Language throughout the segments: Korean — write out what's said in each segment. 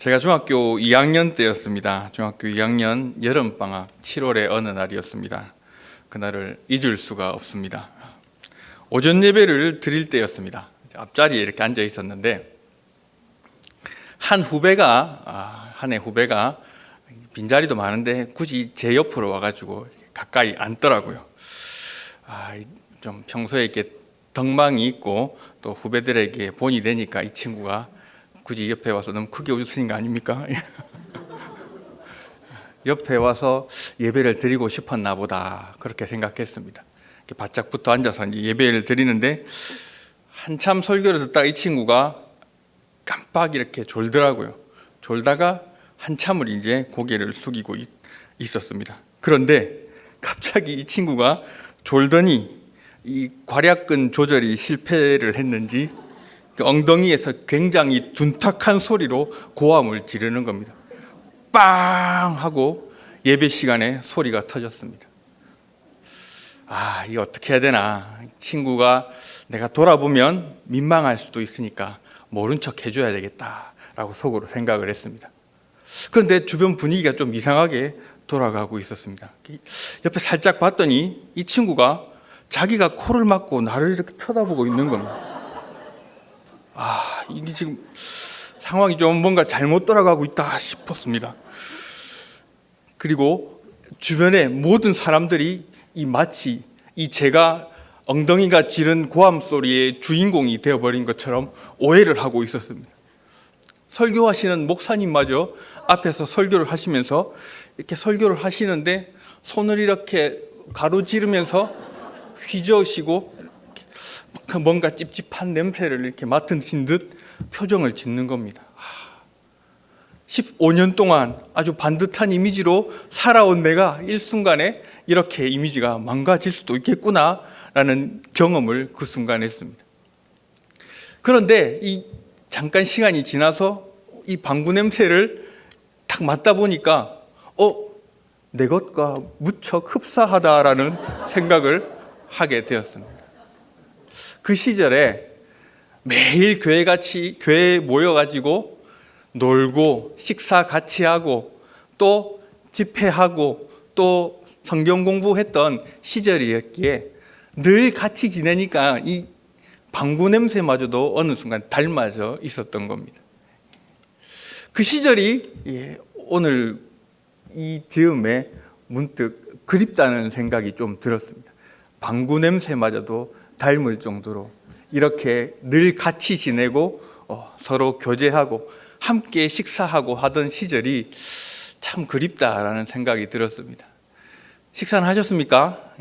제가 중학교 2학년 때였습니다. 중학교 2학년 여름방학 7월의 어느 날이었습니다. 그날을 잊을 수가 없습니다. 오전 예배를 드릴 때였습니다. 앞자리에 이렇게 앉아 있었는데 한 해 후배가 빈자리도 많은데 굳이 제 옆으로 와가지고 가까이 앉더라고요. 좀 평소에 이렇게 덕망이 있고 또 후배들에게 본이 되니까 이 친구가 굳이 옆에 와서 너무 크게 웃으신 거 아닙니까? 옆에 와서 예배를 드리고 싶었나 보다 그렇게 생각했습니다. 이렇게 바짝 붙어 앉아서 이제 예배를 드리는데 한참 설교를 듣다가 이 친구가 깜빡 이렇게 졸더라고요. 졸다가 한참을 이제 고개를 숙이고 있었습니다. 그런데 갑자기 이 친구가 졸더니 이 괄약근 조절이 실패를 했는지 엉덩이에서 굉장히 둔탁한 소리로 고함을 지르는 겁니다. 빵 하고 예배 시간에 소리가 터졌습니다. 이거 어떻게 해야 되나. 친구가 내가 돌아보면 민망할 수도 있으니까 모른 척 해줘야 되겠다라고 속으로 생각을 했습니다. 그런데 주변 분위기가 좀 이상하게 돌아가고 있었습니다. 옆에 살짝 봤더니 이 친구가 자기가 코를 막고 나를 이렇게 쳐다보고 있는 겁니다. 이게 지금 상황이 좀 뭔가 잘못 돌아가고 있다 싶었습니다. 그리고 주변의 모든 사람들이 마치 제가 엉덩이가 지른 고함 소리의 주인공이 되어버린 것처럼 오해를 하고 있었습니다. 설교하시는 목사님마저 앞에서 설교를 하시면서 이렇게 설교를 하시는데 손을 이렇게 가로지르면서 휘저으시고 뭔가 찝찝한 냄새를 이렇게 맡으신 듯 표정을 짓는 겁니다. 15년 동안 아주 반듯한 이미지로 살아온 내가 일순간에 이렇게 이미지가 망가질 수도 있겠구나 라는 경험을 그 순간 했습니다. 그런데 잠깐 시간이 지나서 이 방구 냄새를 딱 맡다 보니까 내 것과 무척 흡사하다라는 생각을 하게 되었습니다. 그 시절에 매일 교회에 모여가지고 놀고 식사 같이 하고 또 집회하고 또 성경 공부했던 시절이었기에 늘 같이 지내니까 이 방구 냄새마저도 어느 순간 닮아져 있었던 겁니다. 그 시절이 오늘 이 즈음에 문득 그립다는 생각이 좀 들었습니다. 방구 냄새마저도 닮을 정도로 이렇게 늘 같이 지내고 서로 교제하고 함께 식사하고 하던 시절이 참 그립다라는 생각이 들었습니다. 식사는 하셨습니까?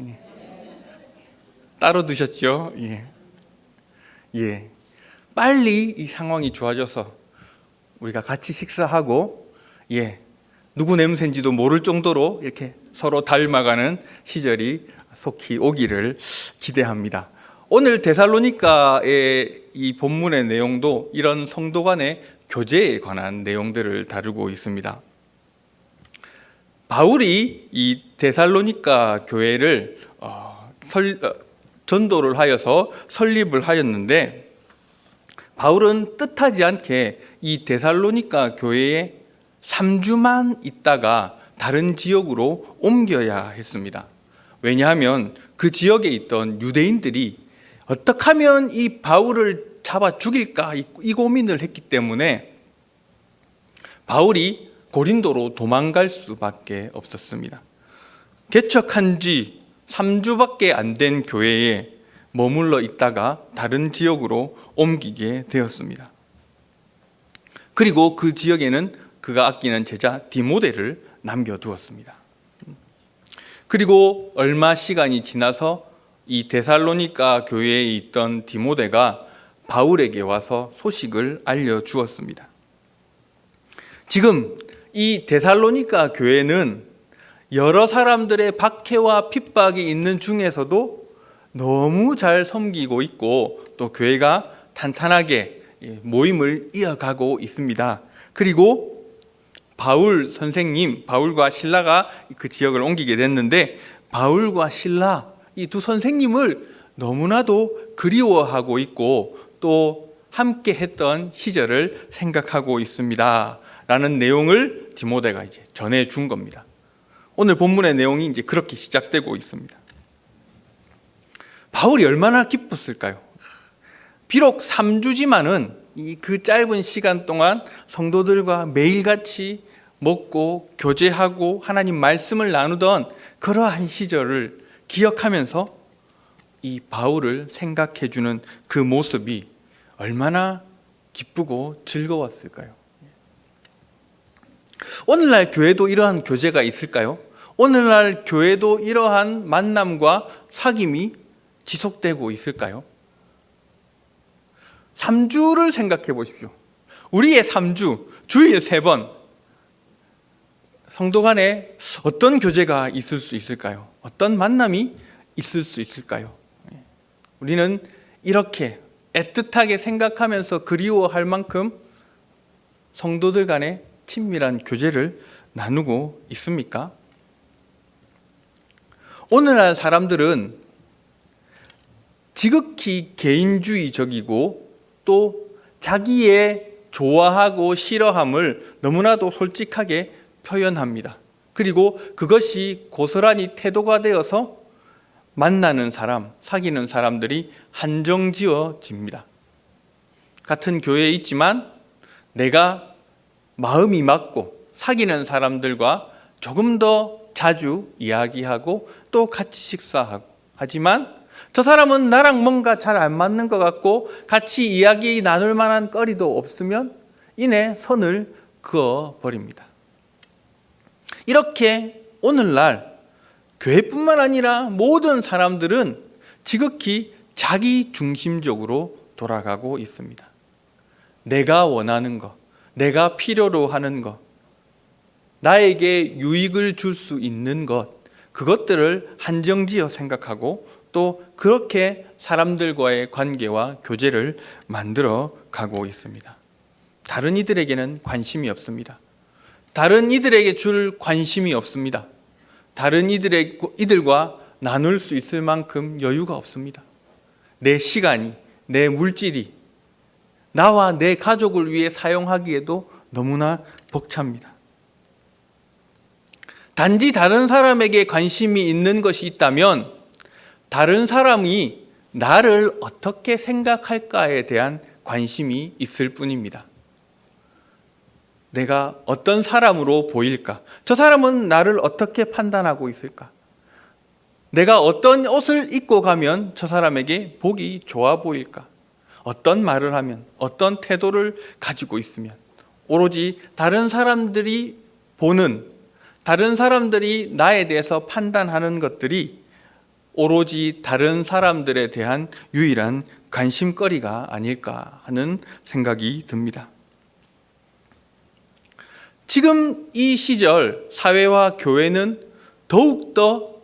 따로 드셨죠? 예. 빨리 이 상황이 좋아져서 우리가 같이 식사하고 누구 냄새인지도 모를 정도로 이렇게 서로 닮아가는 시절이 속히 오기를 기대합니다. 오늘 데살로니가의 이 본문의 내용도 이런 성도 간의 교제에 관한 내용들을 다루고 있습니다. 바울이 이 데살로니가 교회를 전도를 하여서 설립을 하였는데 바울은 뜻하지 않게 이 데살로니가 교회에 3주만 있다가 다른 지역으로 옮겨야 했습니다. 왜냐하면 그 지역에 있던 유대인들이 어떻게 하면 이 바울을 잡아 죽일까 이 고민을 했기 때문에 바울이 고린도로 도망갈 수밖에 없었습니다. 개척한 지 3주밖에 안 된 교회에 머물러 있다가 다른 지역으로 옮기게 되었습니다. 그리고 그 지역에는 그가 아끼는 제자 디모데를 남겨두었습니다. 그리고 얼마 시간이 지나서 이 데살로니가 교회에 있던 디모데가 바울에게 와서 소식을 알려주었습니다. 지금 이 데살로니가 교회는 여러 사람들의 박해와 핍박이 있는 중에서도 너무 잘 섬기고 있고 또 교회가 탄탄하게 모임을 이어가고 있습니다. 그리고 바울 선생님, 바울과 실라가 그 지역을 옮기게 됐는데 바울과 실라 이 두 선생님을 너무나도 그리워하고 있고 또 함께 했던 시절을 생각하고 있습니다 라는 내용을 디모데가 이제 전해 준 겁니다. 오늘 본문의 내용이 이제 그렇게 시작되고 있습니다. 바울이 얼마나 기뻤을까요? 비록 3주지만은 그 짧은 시간 동안 성도들과 매일같이 먹고 교제하고 하나님 말씀을 나누던 그러한 시절을 기억하면서 이 바울을 생각해 주는 그 모습이 얼마나 기쁘고 즐거웠을까요? 오늘날 교회도 이러한 교제가 있을까요? 오늘날 교회도 이러한 만남과 사귐이 지속되고 있을까요? 3주를 생각해 보십시오. 우리의 3주, 주일 3번, 성도 간에 어떤 교제가 있을 수 있을까요? 어떤 만남이 있을 수 있을까요? 우리는 이렇게 애틋하게 생각하면서 그리워할 만큼 성도들 간에 친밀한 교제를 나누고 있습니까? 오늘날 사람들은 지극히 개인주의적이고 또 자기의 좋아하고 싫어함을 너무나도 솔직하게 표현합니다. 그리고 그것이 고스란히 태도가 되어서 만나는 사람, 사귀는 사람들이 한정지어집니다. 같은 교회에 있지만 내가 마음이 맞고 사귀는 사람들과 조금 더 자주 이야기하고 또 같이 식사하고, 하지만 저 사람은 나랑 뭔가 잘 안 맞는 것 같고 같이 이야기 나눌 만한 거리도 없으면 이내 선을 그어버립니다. 이렇게 오늘날 교회뿐만 아니라 모든 사람들은 지극히 자기 중심적으로 돌아가고 있습니다. 내가 원하는 것, 내가 필요로 하는 것, 나에게 유익을 줄 수 있는 것, 그것들을 한정지어 생각하고 또 그렇게 사람들과의 관계와 교제를 만들어 가고 있습니다. 다른 이들에게는 관심이 없습니다. 다른 이들에게 줄 관심이 없습니다. 다른 이들과 나눌 수 있을 만큼 여유가 없습니다. 내 시간이, 내 물질이 나와 내 가족을 위해 사용하기에도 너무나 벅찹니다. 단지 다른 사람에게 관심이 있는 것이 있다면 다른 사람이 나를 어떻게 생각할까에 대한 관심이 있을 뿐입니다. 내가 어떤 사람으로 보일까? 저 사람은 나를 어떻게 판단하고 있을까? 내가 어떤 옷을 입고 가면 저 사람에게 보기 좋아 보일까? 어떤 말을 하면, 어떤 태도를 가지고 있으면, 오로지 다른 사람들이 보는, 다른 사람들이 나에 대해서 판단하는 것들이 오로지 다른 사람들에 대한 유일한 관심거리가 아닐까 하는 생각이 듭니다. 지금 이 시절 사회와 교회는 더욱더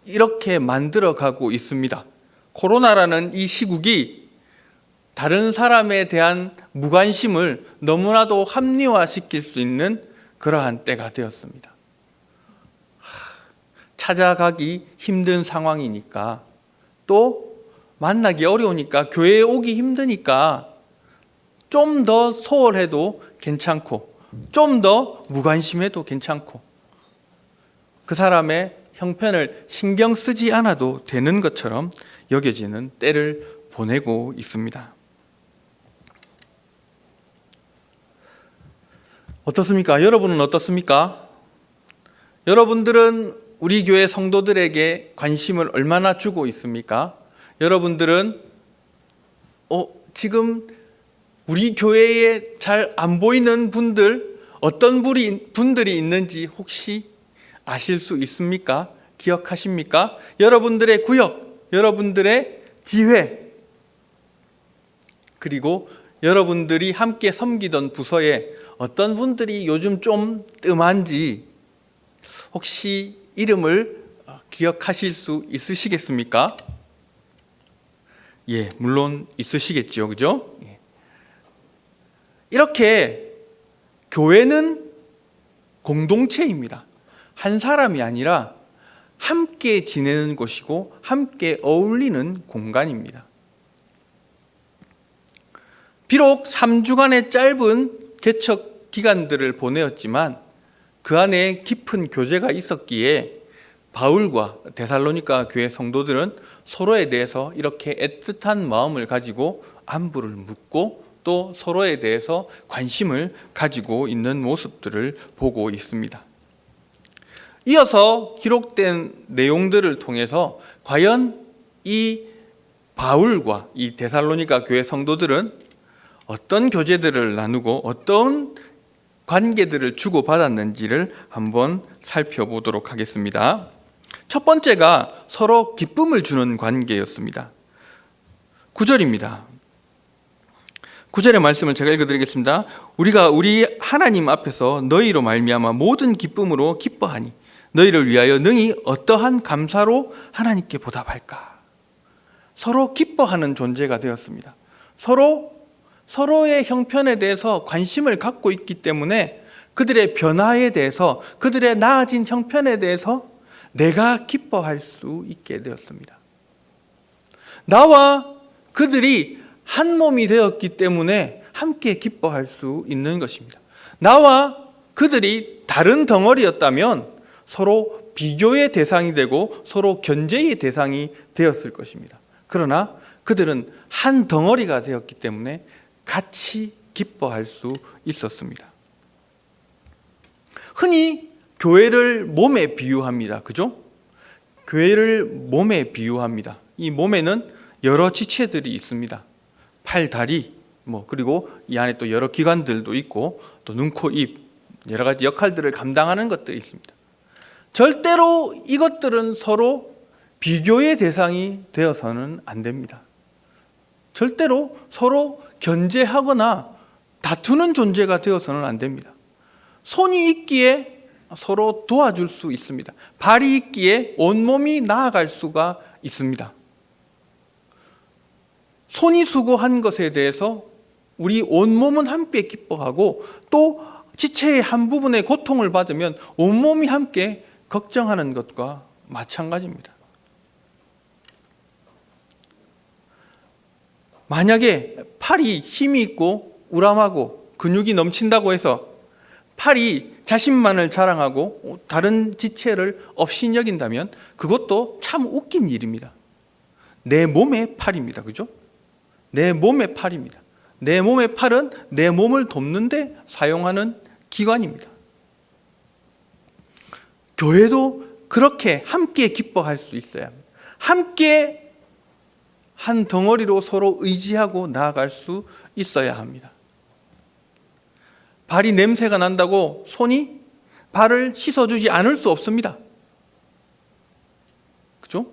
이렇게 만들어가고 있습니다. 코로나라는 이 시국이 다른 사람에 대한 무관심을 너무나도 합리화시킬 수 있는 그러한 때가 되었습니다. 찾아가기 힘든 상황이니까, 또 만나기 어려우니까, 교회에 오기 힘드니까 좀 더 소홀해도 괜찮고 좀 더 무관심해도 괜찮고 그 사람의 형편을 신경 쓰지 않아도 되는 것처럼 여겨지는 때를 보내고 있습니다. 어떻습니까? 여러분은 어떻습니까? 여러분들은 우리 교회 성도들에게 관심을 얼마나 주고 있습니까? 여러분들은 지금 우리 교회에 잘 안 보이는 분들, 어떤 분들이 있는지 혹시 아실 수 있습니까? 기억하십니까? 여러분들의 구역, 여러분들의 지회, 그리고 여러분들이 함께 섬기던 부서에 어떤 분들이 요즘 좀 뜸한지 혹시 이름을 기억하실 수 있으시겠습니까? 예, 물론 있으시겠죠, 그죠? 예. 이렇게 교회는 공동체입니다. 한 사람이 아니라 함께 지내는 곳이고 함께 어울리는 공간입니다. 비록 3주간의 짧은 개척 기간들을 보내었지만 그 안에 깊은 교제가 있었기에 바울과 데살로니가 교회 성도들은 서로에 대해서 이렇게 애틋한 마음을 가지고 안부를 묻고 또 서로에 대해서 관심을 가지고 있는 모습들을 보고 있습니다. 이어서 기록된 내용들을 통해서 과연 이 바울과 이 데살로니가 교회 성도들은 어떤 교제들을 나누고 어떤 관계들을 주고받았는지를 한번 살펴보도록 하겠습니다. 첫 번째가 서로 기쁨을 주는 관계였습니다. 9절입니다. 9절의 말씀을 제가 읽어드리겠습니다. 우리가 우리 하나님 앞에서 너희로 말미암아 모든 기쁨으로 기뻐하니 너희를 위하여 능히 어떠한 감사로 하나님께 보답할까. 서로 기뻐하는 존재가 되었습니다. 서로의 형편에 대해서 관심을 갖고 있기 때문에 그들의 변화에 대해서, 그들의 나아진 형편에 대해서 내가 기뻐할 수 있게 되었습니다. 나와 그들이 한 몸이 되었기 때문에 함께 기뻐할 수 있는 것입니다. 나와 그들이 다른 덩어리였다면 서로 비교의 대상이 되고 서로 견제의 대상이 되었을 것입니다. 그러나 그들은 한 덩어리가 되었기 때문에 같이 기뻐할 수 있었습니다. 흔히 교회를 몸에 비유합니다. 그죠? 교회를 몸에 비유합니다. 이 몸에는 여러 지체들이 있습니다. 팔, 다리, 그리고 이 안에 또 여러 기관들도 있고 또 눈, 코, 입, 여러 가지 역할들을 감당하는 것들이 있습니다. 절대로 이것들은 서로 비교의 대상이 되어서는 안 됩니다. 절대로 서로 견제하거나 다투는 존재가 되어서는 안 됩니다. 손이 있기에 서로 도와줄 수 있습니다. 발이 있기에 온몸이 나아갈 수가 있습니다. 손이 수고한 것에 대해서 우리 온몸은 함께 기뻐하고 또 지체의 한 부분의 고통을 받으면 온몸이 함께 걱정하는 것과 마찬가지입니다. 만약에 팔이 힘이 있고 우람하고 근육이 넘친다고 해서 팔이 자신만을 자랑하고 다른 지체를 업신여긴다면 그것도 참 웃긴 일입니다. 내 몸의 팔입니다. 그죠? 내 몸의 팔입니다. 내 몸의 팔은 내 몸을 돕는 데 사용하는 기관입니다. 교회도 그렇게 함께 기뻐할 수 있어야 합니다. 함께 한 덩어리로 서로 의지하고 나아갈 수 있어야 합니다. 발이 냄새가 난다고 손이 발을 씻어주지 않을 수 없습니다. 그죠?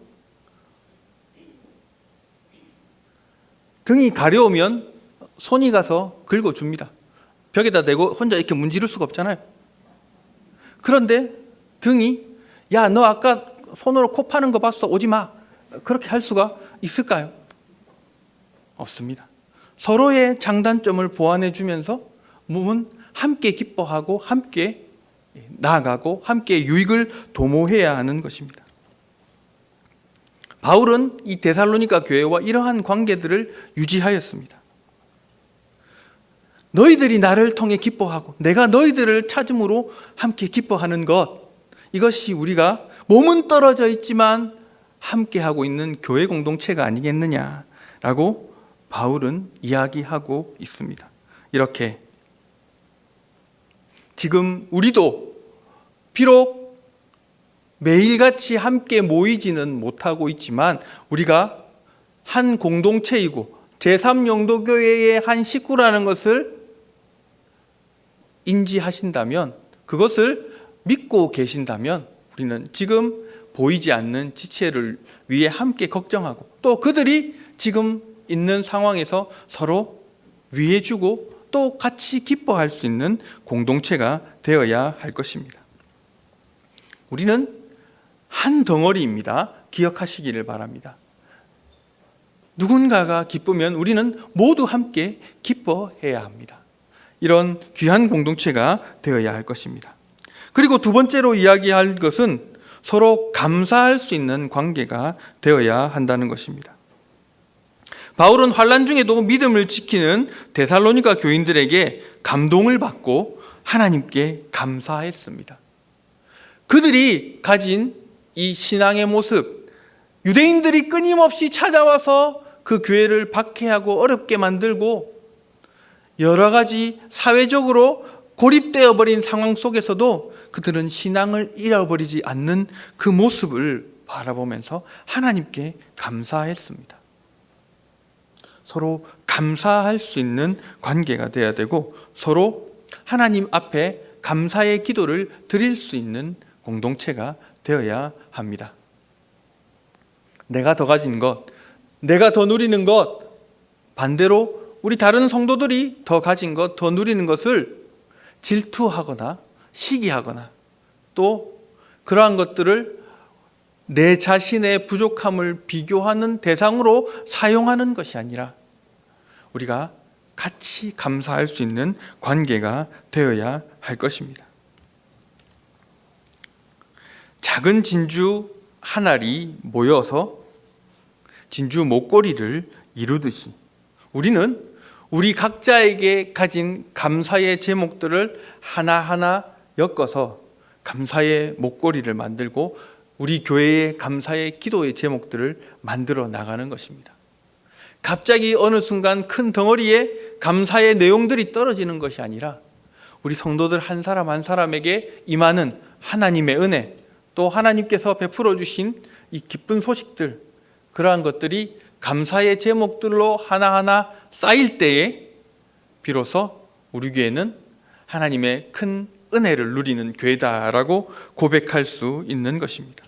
등이 가려우면 손이 가서 긁어줍니다. 벽에다 대고 혼자 이렇게 문지를 수가 없잖아요. 그런데 등이 야, 너 아까 손으로 코 파는 거 봤어? 오지 마. 그렇게 할 수가 있을까요? 없습니다. 서로의 장단점을 보완해 주면서 몸은 함께 기뻐하고 함께 나아가고 함께 유익을 도모해야 하는 것입니다. 바울은 이 데살로니가 교회와 이러한 관계들을 유지하였습니다. 너희들이 나를 통해 기뻐하고 내가 너희들을 찾음으로 함께 기뻐하는 것, 이것이 우리가 몸은 떨어져 있지만 함께하고 있는 교회 공동체가 아니겠느냐라고 바울은 이야기하고 있습니다. 이렇게 지금 우리도 비록 매일같이 함께 모이지는 못하고 있지만 우리가 한 공동체이고 제3영도교회의 한 식구라는 것을 인지하신다면, 그것을 믿고 계신다면 우리는 지금 보이지 않는 지체를 위해 함께 걱정하고 또 그들이 지금 있는 상황에서 서로 위해주고 또 같이 기뻐할 수 있는 공동체가 되어야 할 것입니다. 우리는 한 덩어리입니다. 기억하시기를 바랍니다. 누군가가 기쁘면 우리는 모두 함께 기뻐해야 합니다. 이런 귀한 공동체가 되어야 할 것입니다. 그리고 두 번째로 이야기할 것은 서로 감사할 수 있는 관계가 되어야 한다는 것입니다. 바울은 환난 중에도 믿음을 지키는 데살로니가 교인들에게 감동을 받고 하나님께 감사했습니다. 그들이 가진 이 신앙의 모습, 유대인들이 끊임없이 찾아와서 그 교회를 박해하고 어렵게 만들고 여러 가지 사회적으로 고립되어 버린 상황 속에서도 그들은 신앙을 잃어버리지 않는 그 모습을 바라보면서 하나님께 감사했습니다. 서로 감사할 수 있는 관계가 되어야 되고 서로 하나님 앞에 감사의 기도를 드릴 수 있는 공동체가 되어야 합니다. 내가 더 가진 것, 내가 더 누리는 것, 반대로 우리 다른 성도들이 더 가진 것, 더 누리는 것을 질투하거나 시기하거나 또 그러한 것들을 내 자신의 부족함을 비교하는 대상으로 사용하는 것이 아니라 우리가 같이 감사할 수 있는 관계가 되어야 할 것입니다. 작은 진주 한 알이 모여서 진주 목걸이를 이루듯이 우리는 우리 각자에게 가진 감사의 제목들을 하나하나 엮어서 감사의 목걸이를 만들고 우리 교회의 감사의 기도의 제목들을 만들어 나가는 것입니다. 갑자기 어느 순간 큰 덩어리에 감사의 내용들이 떨어지는 것이 아니라 우리 성도들 한 사람 한 사람에게 임하는 하나님의 은혜, 또 하나님께서 베풀어 주신 이 기쁜 소식들, 그러한 것들이 감사의 제목들로 하나하나 쌓일 때에 비로소 우리 교회는 하나님의 큰 은혜를 누리는 교회다라고 고백할 수 있는 것입니다.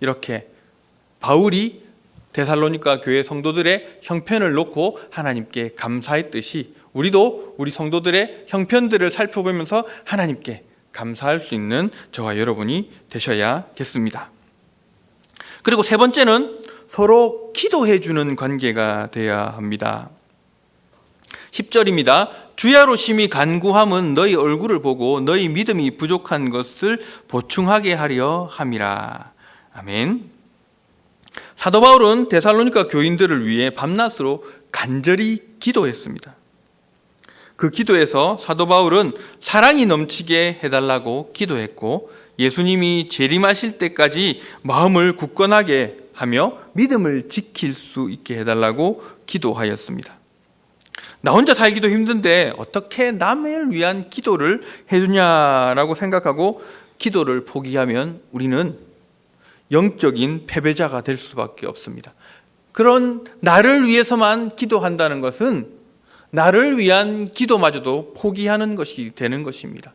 이렇게 바울이 데살로니가 교회 성도들의 형편을 놓고 하나님께 감사했듯이 우리도 우리 성도들의 형편들을 살펴보면서 하나님께 감사할 수 있는 저와 여러분이 되셔야겠습니다. 그리고 세 번째는 서로 기도해 주는 관계가 되어야 합니다. 10절입니다. 주야로 심히 간구함은 너희 얼굴을 보고 너희 믿음이 부족한 것을 보충하게 하려 함이라. 아멘. 사도 바울은 데살로니가 교인들을 위해 밤낮으로 간절히 기도했습니다. 그 기도에서 사도 바울은 사랑이 넘치게 해달라고 기도했고 예수님이 재림하실 때까지 마음을 굳건하게 하며 믿음을 지킬 수 있게 해달라고 기도하였습니다. 나 혼자 살기도 힘든데 어떻게 남을 위한 기도를 해주냐라고 생각하고 기도를 포기하면 우리는 영적인 패배자가 될 수밖에 없습니다. 그런 나를 위해서만 기도한다는 것은 나를 위한 기도마저도 포기하는 것이 되는 것입니다.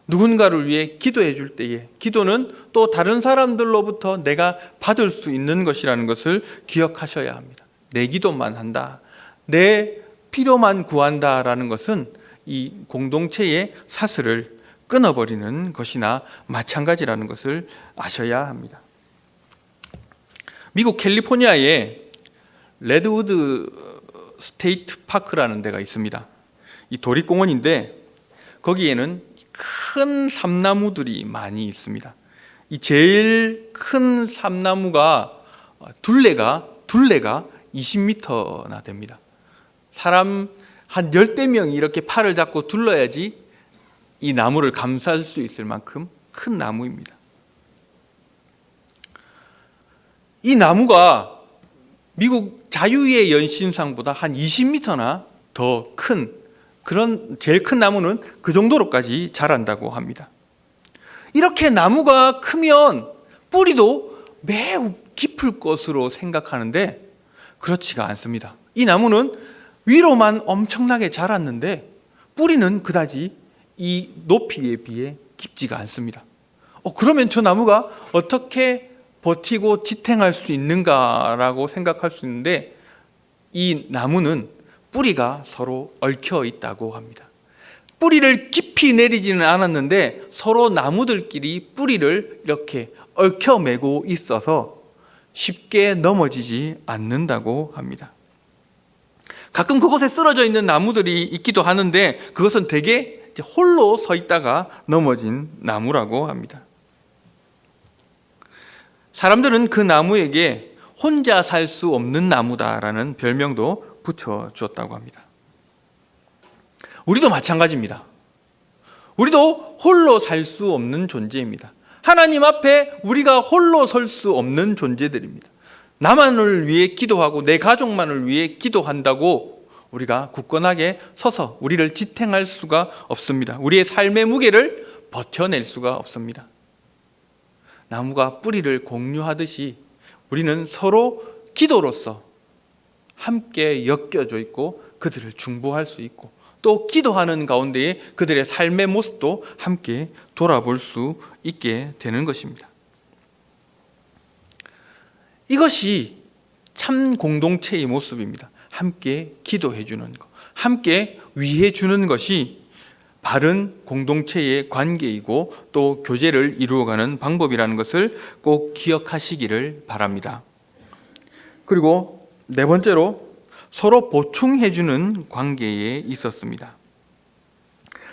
누군가를 위해 기도해 줄 때에 기도는 또 다른 사람들로부터 내가 받을 수 있는 것이라는 것을 기억하셔야 합니다. 내 기도만 한다, 내 필요만 구한다라는 것은 이 공동체의 사슬을 끊어버리는 것이나 마찬가지라는 것을 아셔야 합니다. 미국 캘리포니아에 레드우드 스테이트 파크라는 데가 있습니다. 이 도립공원인데 거기에는 큰 삼나무들이 많이 있습니다. 이 제일 큰 삼나무가 둘레가 20m나 됩니다. 사람 한 10대 명이 이렇게 팔을 잡고 둘러야지 이 나무를 감쌀 수 있을 만큼 큰 나무입니다. 이 나무가 미국 자유의 연신상보다 한 20m나 더 큰 그런 제일 큰 나무는 그 정도로까지 자란다고 합니다. 이렇게 나무가 크면 뿌리도 매우 깊을 것으로 생각하는데 그렇지가 않습니다. 이 나무는 위로만 엄청나게 자랐는데 뿌리는 그다지 이 높이에 비해 깊지가 않습니다. 그러면 저 나무가 어떻게 버티고 지탱할 수 있는가라고 생각할 수 있는데 이 나무는 뿌리가 서로 얽혀 있다고 합니다. 뿌리를 깊이 내리지는 않았는데 서로 나무들끼리 뿌리를 이렇게 얽혀 매고 있어서 쉽게 넘어지지 않는다고 합니다. 가끔 그곳에 쓰러져 있는 나무들이 있기도 하는데 그것은 대개 홀로 서 있다가 넘어진 나무라고 합니다. 사람들은 그 나무에게 혼자 살 수 없는 나무다라는 별명도 붙여주었다고 합니다. 우리도 마찬가지입니다. 우리도 홀로 살 수 없는 존재입니다. 하나님 앞에 우리가 홀로 설 수 없는 존재들입니다. 나만을 위해 기도하고 내 가족만을 위해 기도한다고 우리가 굳건하게 서서 우리를 지탱할 수가 없습니다. 우리의 삶의 무게를 버텨낼 수가 없습니다. 나무가 뿌리를 공유하듯이 우리는 서로 기도로서 함께 엮여져 있고 그들을 중보할 수 있고 또 기도하는 가운데에 그들의 삶의 모습도 함께 돌아볼 수 있게 되는 것입니다. 이것이 참 공동체의 모습입니다. 함께 기도해 주는 것, 함께 위해 주는 것이 바른 공동체의 관계이고 또 교제를 이루어가는 방법이라는 것을 꼭 기억하시기를 바랍니다. 그리고 네 번째로 서로 보충해 주는 관계에 있었습니다.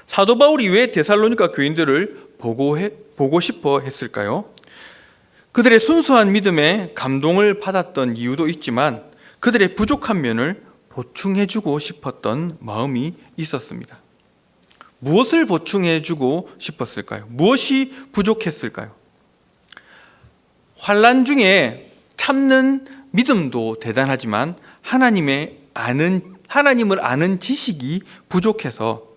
사도 바울이 왜 데살로니가 교인들을 보고 싶어 했을까요? 그들의 순수한 믿음에 감동을 받았던 이유도 있지만 그들의 부족한 면을 보충해 주고 싶었던 마음이 있었습니다. 무엇을 보충해 주고 싶었을까요? 무엇이 부족했을까요? 환난 중에 참는 믿음도 대단하지만 하나님을 아는 지식이 부족해서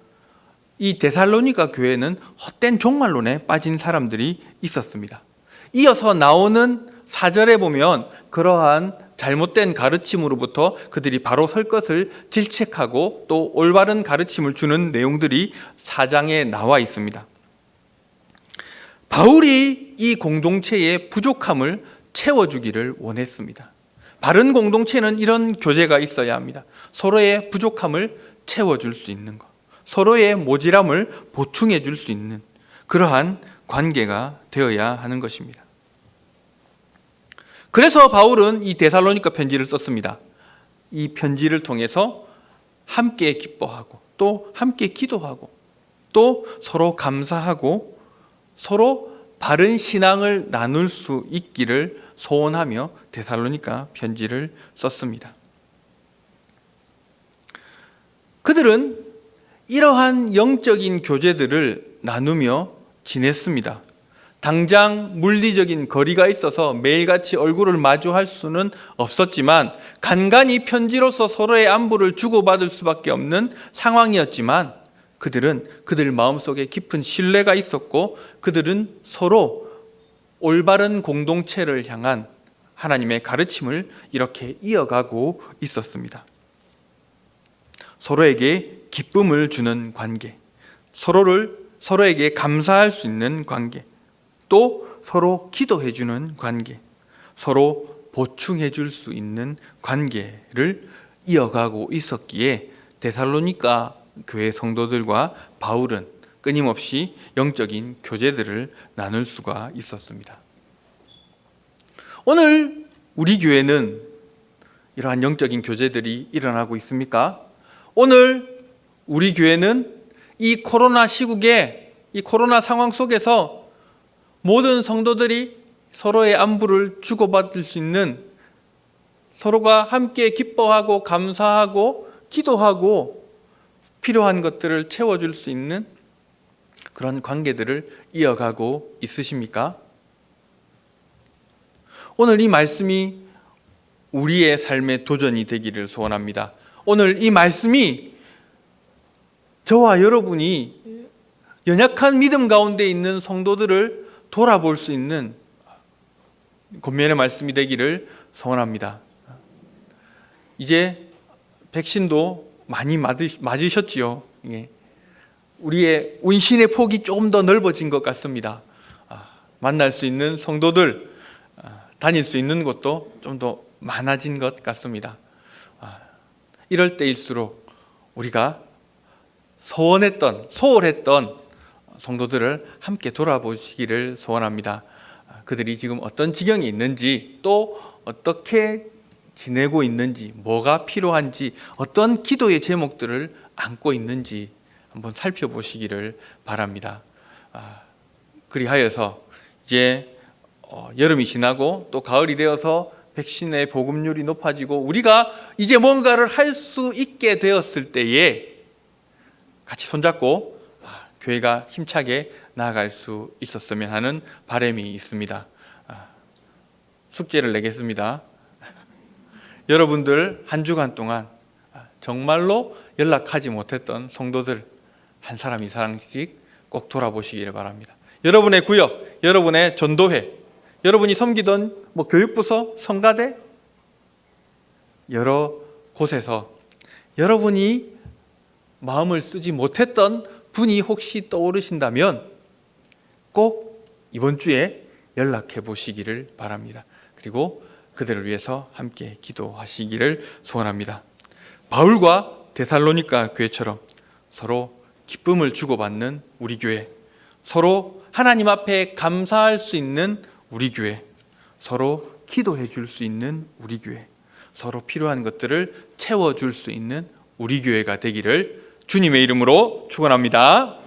이 데살로니가 교회는 헛된 종말론에 빠진 사람들이 있었습니다. 이어서 나오는 4절에 보면 그러한 잘못된 가르침으로부터 그들이 바로 설 것을 질책하고 또 올바른 가르침을 주는 내용들이 4장에 나와 있습니다. 바울이 이 공동체의 부족함을 채워주기를 원했습니다. 바른 공동체는 이런 교제가 있어야 합니다. 서로의 부족함을 채워줄 수 있는 것, 서로의 모질함을 보충해 줄 수 있는 그러한 관계가 되어야 하는 것입니다. 그래서 바울은 이 데살로니가 편지를 썼습니다. 이 편지를 통해서 함께 기뻐하고 또 함께 기도하고 또 서로 감사하고 서로 바른 신앙을 나눌 수 있기를 소원하며 데살로니가 편지를 썼습니다. 그들은 이러한 영적인 교제들을 나누며 지냈습니다. 당장 물리적인 거리가 있어서 매일같이 얼굴을 마주할 수는 없었지만 간간히 편지로서 서로의 안부를 주고받을 수밖에 없는 상황이었지만 그들은 그들 마음속에 깊은 신뢰가 있었고 그들은 서로 올바른 공동체를 향한 하나님의 가르침을 이렇게 이어가고 있었습니다. 서로에게 기쁨을 주는 관계, 서로에게 감사할 수 있는 관계, 또 서로 기도해 주는 관계, 서로 보충해 줄 수 있는 관계를 이어가고 있었기에 데살로니가 교회 성도들과 바울은 끊임없이 영적인 교제들을 나눌 수가 있었습니다. 오늘 우리 교회는 이러한 영적인 교제들이 일어나고 있습니까? 오늘 우리 교회는 이 코로나 시국에 이 코로나 상황 속에서 모든 성도들이 서로의 안부를 주고받을 수 있는 서로가 함께 기뻐하고 감사하고 기도하고 필요한 것들을 채워줄 수 있는 그런 관계들을 이어가고 있으십니까? 오늘 이 말씀이 우리의 삶의 도전이 되기를 소원합니다. 오늘 이 말씀이 저와 여러분이 연약한 믿음 가운데 있는 성도들을 돌아볼 수 있는 권면의 말씀이 되기를 소원합니다. 이제 백신도 많이 맞으셨지요. 우리의 운신의 폭이 조금 더 넓어진 것 같습니다. 만날 수 있는 성도들, 다닐 수 있는 곳도 좀 더 많아진 것 같습니다. 이럴 때일수록 우리가 소홀했던 성도들을 함께 돌아보시기를 소원합니다. 그들이 지금 어떤 지경에 있는지 또 어떻게 지내고 있는지 뭐가 필요한지 어떤 기도의 제목들을 안고 있는지 한번 살펴보시기를 바랍니다. 그리하여서 이제 여름이 지나고 또 가을이 되어서 백신의 보급률이 높아지고 우리가 이제 뭔가를 할 수 있게 되었을 때에 같이 손잡고 교회가 힘차게 나아갈 수 있었으면 하는 바람이 있습니다. 숙제를 내겠습니다. 여러분들 한 주간 동안 정말로 연락하지 못했던 성도들 한 사람 이상씩 꼭 돌아보시기를 바랍니다. 여러분의 구역, 여러분의 전도회, 여러분이 섬기던 교육부서, 성가대, 여러 곳에서 여러분이 마음을 쓰지 못했던 분이 혹시 떠오르신다면 꼭 이번 주에 연락해 보시기를 바랍니다. 그리고 그들을 위해서 함께 기도하시기를 소원합니다. 바울과 데살로니가 교회처럼 서로 기쁨을 주고받는 우리 교회, 서로 하나님 앞에 감사할 수 있는 우리 교회, 서로 기도해 줄 수 있는 우리 교회, 서로 필요한 것들을 채워줄 수 있는 우리 교회가 되기를 주님의 이름으로 축원합니다.